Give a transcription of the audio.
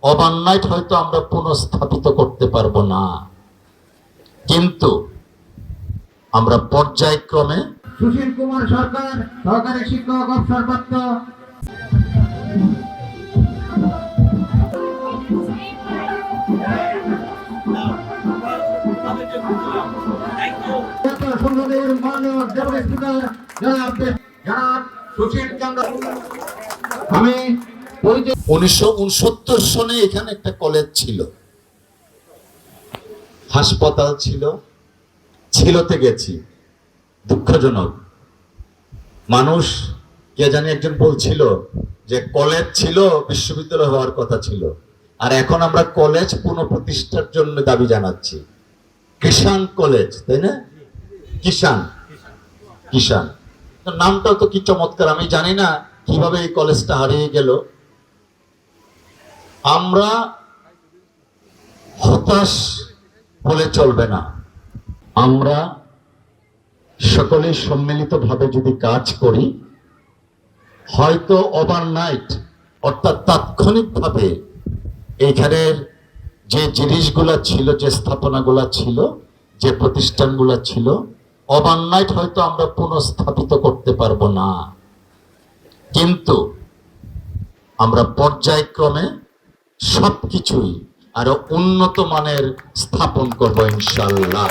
Overnight হয়তো আমরা পুনঃস্থাপিত করতে পারবো না, কিন্তু আমরা পর্যায়ক্রমে। সুশীল কুমার সরকার, সহকারী শিক্ষক অবসরপ্রাপ্ত। সংসদের মাননীয় ডেপুটি স্পিকার জনাব সুশীল চন্দ্র। আমি 1969 সনে এখানে একটা কলেজ ছিল, হাসপাতাল ছিল, ছিলতে গেছি, দুঃখজনক। মানুষ কে জানি একজন বলছিল যে কলেজ ছিল, বিশ্ববিদ্যালয় হওয়ার কথা ছিল, আর এখন আমরা কলেজ পুনঃপ্রতিষ্ঠার জন্য দাবি জানাচ্ছি। কিষান কলেজ, তাই না? কিষান কিষান নামটাও তো কি চমৎকার। আমি জানি না কিভাবে এই কলেজটা হারিয়ে গেল। আমরা হতাশ বলে চলবে না, আমরা সকলে সম্মিলিতভাবে যদি কাজ করি, হয়তো ওভারনাইট অর্থাৎ তাৎক্ষণিকভাবে এইখানের যে জিনিসগুলা ছিল, যে স্থাপনাগুলা ছিল, যে প্রতিষ্ঠানগুলা ছিল, ওভারনাইট হয়তো আমরা পুনঃস্থাপিত করতে পারবো না, কিন্তু আমরা পর্যায়ক্রমে সবকিছুই আরো উন্নত মানের স্থাপন করবো ইনশাআল্লাহ।